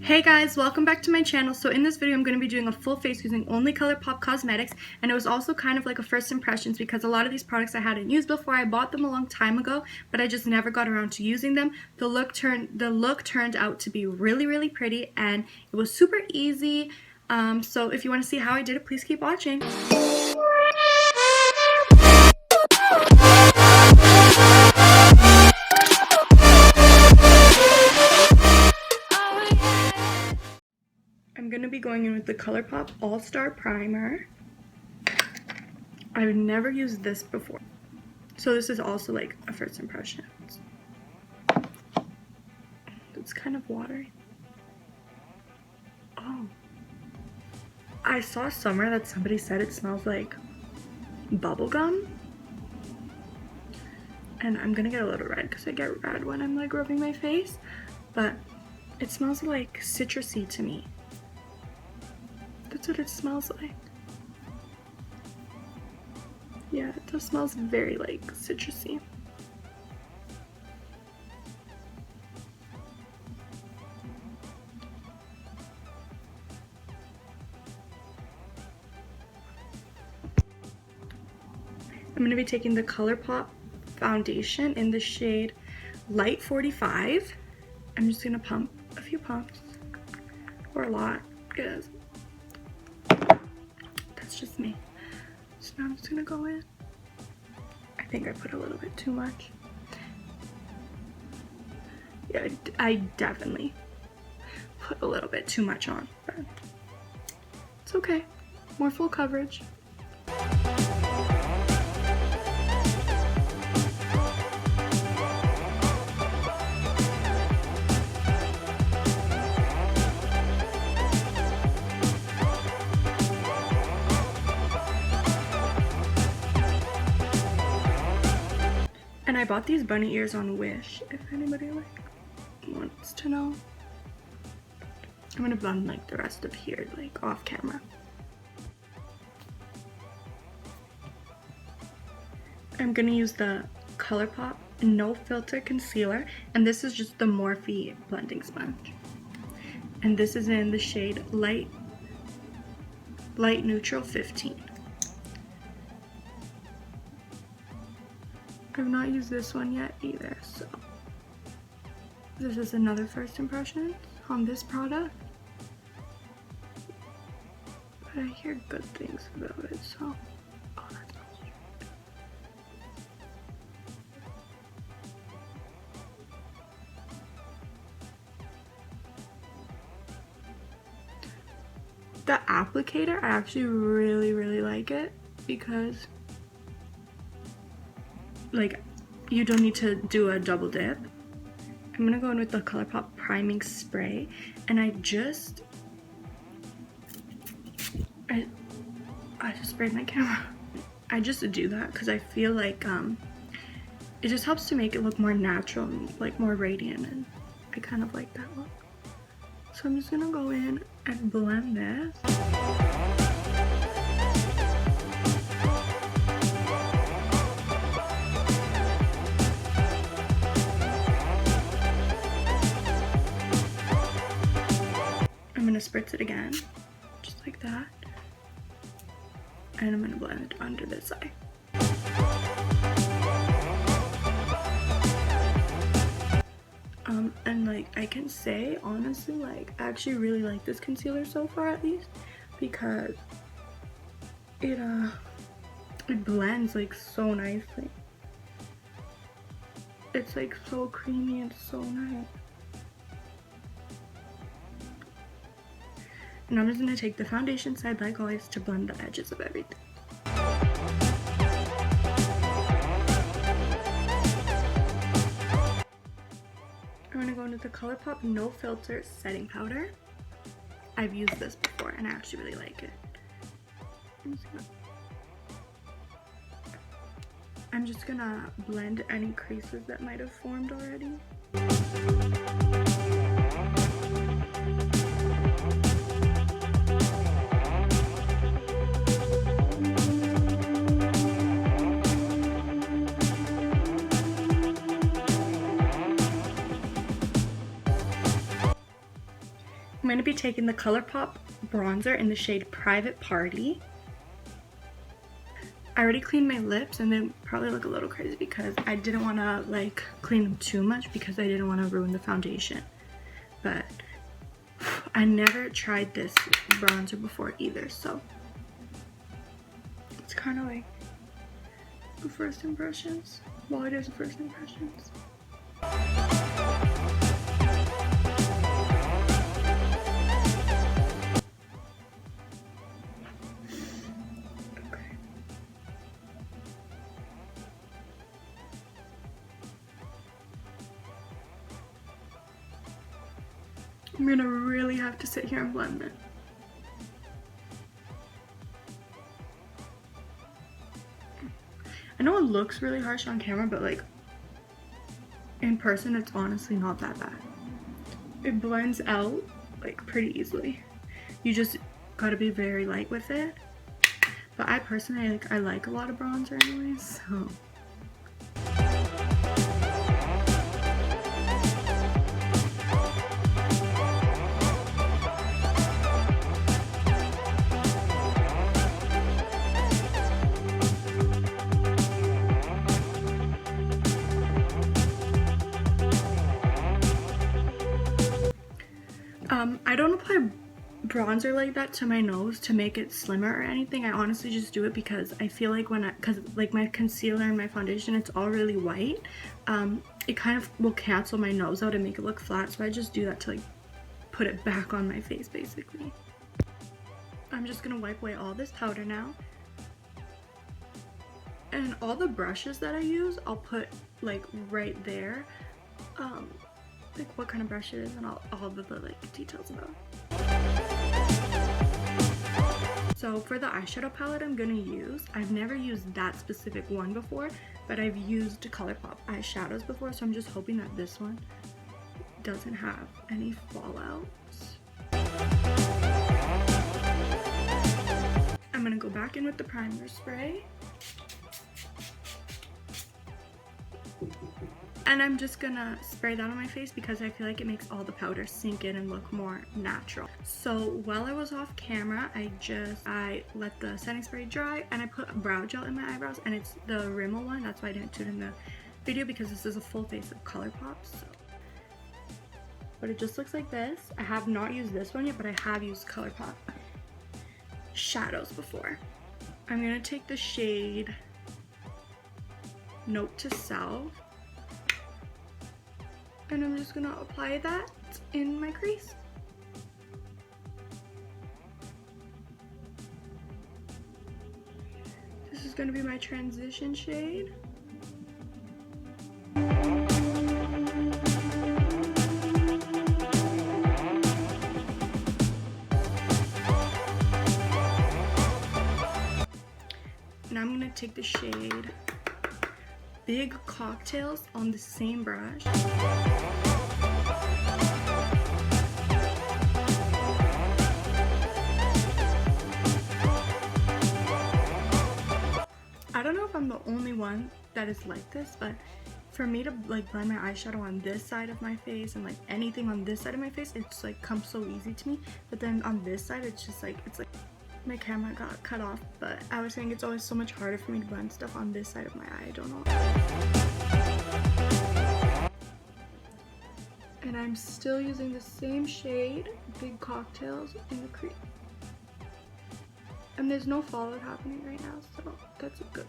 Hey guys, welcome back to my channel. So in this video I'm going to be doing a full face using only Colourpop cosmetics, and it was also kind of like a first impressions because a lot of these products I hadn't used before. I bought them a long time ago, but I just never got around to using them. The look turned out to be really pretty, and it was super easy. So if you want to see how I did it, please keep watching. I'm going to be going in with the Colourpop All-Star Primer. I've never used this before, so this is also like a first impression. It's kind of watery. Oh, I saw somewhere that somebody said it smells like bubblegum, and I'm gonna get a little red because I get red when I'm like rubbing my face, but it smells like citrusy to me. That's what it smells like. Yeah, it does smells very like citrusy. I'm going to be taking the Colourpop foundation in the shade Light 45. I'm just going to pump a few pumps, or a lot, because that's just me. So now I'm just going to go in. I think I put a little bit too much. Yeah, I definitely put a little bit too much on, but it's okay. More full coverage. And I bought these bunny ears on Wish, if anybody like wants to know. I'm gonna blend like the rest of here, like off camera. I'm gonna use the Colourpop No Filter Concealer, and this is just the Morphe blending sponge. And this is in the shade Light Neutral 15. I've not used this one yet either, so this is another first impression on this product. But I hear good things about it, so oh, that smells good. The applicator, I actually really like it because like you don't need to do a double dip. I'm gonna go in with the Colourpop priming spray, and I just sprayed my camera. I just do that because I feel like it just helps to make it look more natural and like more radiant, and I kind of like that look. So I'm just gonna go in and blend this. I'm gonna spritz it again, just like that, and I'm gonna blend it under this eye. And like I can say honestly, like I actually really like this concealer so far, at least, because it blends like so nicely. It's like so creamy and so nice. And I'm just going to take the foundation side, like always, to blend the edges of everything. I'm going to go into the Colourpop No Filter Setting Powder. I've used this before and I actually really like it. I'm just going to blend any creases that might have formed already. I'm going to be taking the Colourpop bronzer in the shade Private Party. I already cleaned my lips and they probably look a little crazy because I didn't want to like clean them too much because I didn't want to ruin the foundation. But I never tried this bronzer before either, so it's kind of like the first impressions. Well, it is the first impressions. I'm gonna really have to sit here and blend it. I know it looks really harsh on camera, but like in person it's honestly not that bad. It blends out like pretty easily. You just gotta be very light with it. But I personally I like a lot of bronzer anyways, so. I don't apply bronzer like that to my nose to make it slimmer or anything. I honestly just do it because I feel like because like my concealer and my foundation, it's all really white. It kind of will cancel my nose out and make it look flat, so I just do that to like put it back on my face basically. I'm just gonna wipe away all this powder now. And all the brushes that I use, I'll put like right there. Like what kind of brush it is and all the like details about it. So for the eyeshadow palette I'm gonna use, I've never used that specific one before, but I've used Colourpop eyeshadows before, so I'm just hoping that this one doesn't have any fallouts. I'm gonna go back in with the primer spray. And I'm just gonna spray that on my face because I feel like it makes all the powder sink in and look more natural. So while I was off camera, I let the setting spray dry and I put brow gel in my eyebrows, and it's the Rimmel one. That's why I didn't do it in the video because this is a full face of Colourpop. So. But it just looks like this. I have not used this one yet, but I have used Colourpop shadows before. I'm gonna take the shade Note to Self. And I'm just gonna apply that in my crease. This is gonna be my transition shade. Now I'm gonna take the shade Big Cocktails on the same brush. I don't know if I'm the only one that is like this, but for me to like blend my eyeshadow on this side of my face and like anything on this side of my face, it's like comes so easy to me. But then on this side, it's just like, it's like my camera got cut off, but I was saying it's always so much harder for me to blend stuff on this side of my eye. I don't know. And I'm still using the same shade, Big Cocktails, in the crease. And there's no fallout happening right now, so that's good.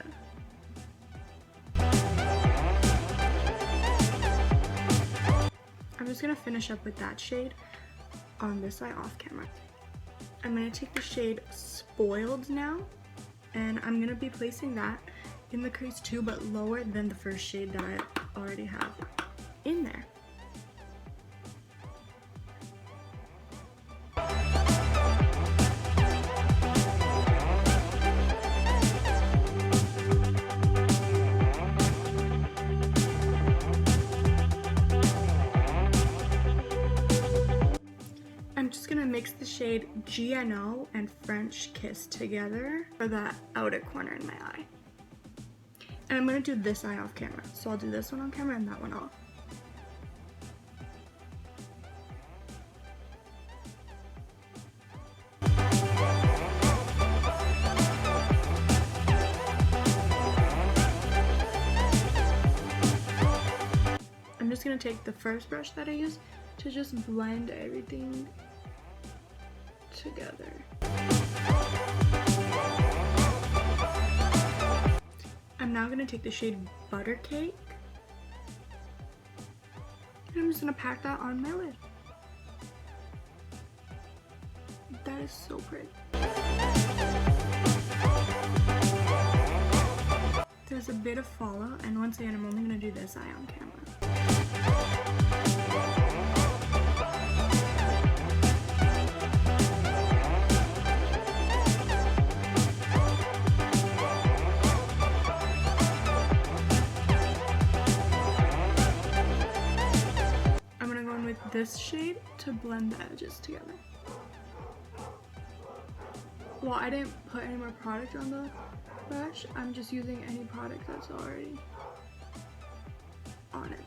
I'm just gonna finish up with that shade on this side off camera. I'm going to take the shade Spoiled now, and I'm going to be placing that in the crease too, but lower than the first shade that I already have in there. I'm just gonna mix the shade GNO and French Kiss together for that outer corner in my eye. And I'm gonna do this eye off camera. So I'll do this one on camera and that one off. just going to take the first brush that I used to just blend everything together. I'm now going to take the shade Butter Cake, and I'm just going to pack that on my lid. That is so pretty. There's a bit of fallout, and once again, I'm only going to do this eye on camera. I'm going to go in with this shade to blend the edges together. Well, I didn't put any more product on the brush. I'm just using any product that's already on it.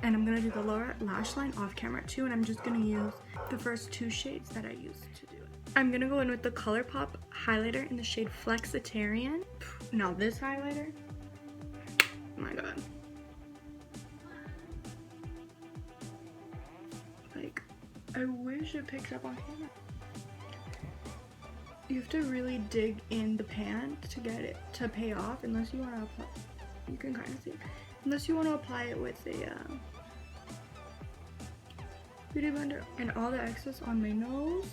And I'm gonna do the lower lash line off camera too, and I'm just gonna use the first two shades that I used to do it. I'm gonna go in with the Colourpop highlighter in the shade Flexitarian. Now this highlighter, oh my god. Like, I wish it picked up on camera. You have to really dig in the pan to get it to pay off, unless you want to apply, you can kind of see it, unless you want to apply it with a beauty blender. And all the excess on my nose,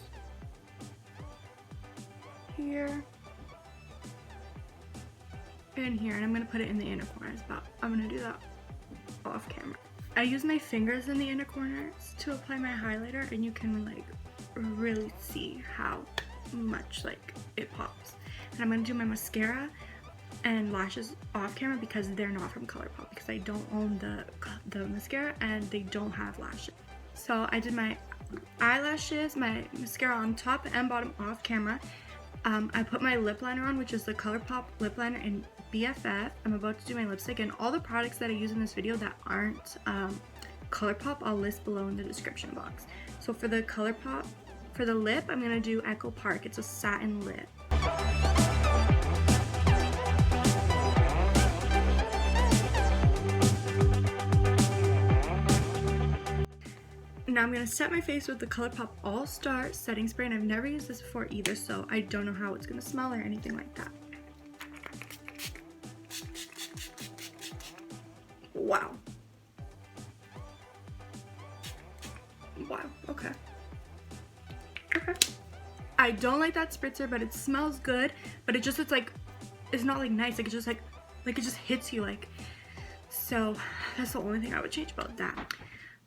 here, and here, and I'm going to put it in the inner corners, but I'm going to do that off camera. I use my fingers in the inner corners to apply my highlighter, and you can like really see how much like it pops. And I'm gonna do my mascara and lashes off camera because they're not from Colourpop, because I don't own the mascara and they don't have lashes. So I did my eyelashes, my mascara on top and bottom off camera. I put my lip liner on, which is the Colourpop lip liner in BFF. I'm about to do my lipstick, and all the products that I use in this video that aren't Colourpop I'll list below in the description box. So for the Colourpop, for the lip, I'm going to do Echo Park. It's a satin lip. Now I'm going to set my face with the Colourpop All Star Setting Spray, and I've never used this before either, so I don't know how it's going to smell or anything like that. Wow. Wow, okay. Okay. I don't like that spritzer, but it smells good, but it's like, it's not like nice, like it's just like it just hits you like. So that's the only thing I would change about that.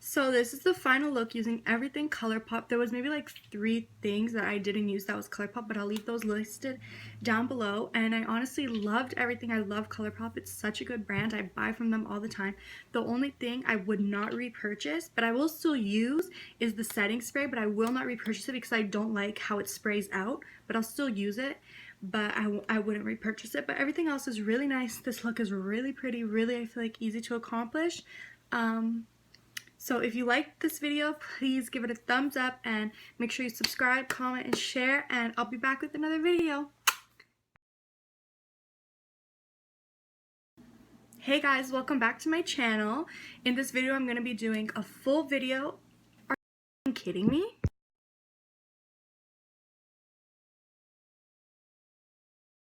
So this is the final look using everything Colourpop. There was maybe like 3 things that I didn't use that was Colourpop, but I'll leave those listed down below. And I honestly loved everything. I love Colourpop. It's such a good brand. I buy from them all the time. The only thing I would not repurchase, but I will still use, is the setting spray, but I will not repurchase it because I don't like how it sprays out, but I'll still use it. But I wouldn't repurchase it. But everything else is really nice. This look is really pretty, really, I feel like, easy to accomplish. So if you liked this video, please give it a thumbs up and make sure you subscribe, comment, and share, and I'll be back with another video. Hey guys, welcome back to my channel. In this video, I'm going to be doing a full video. Are you kidding me?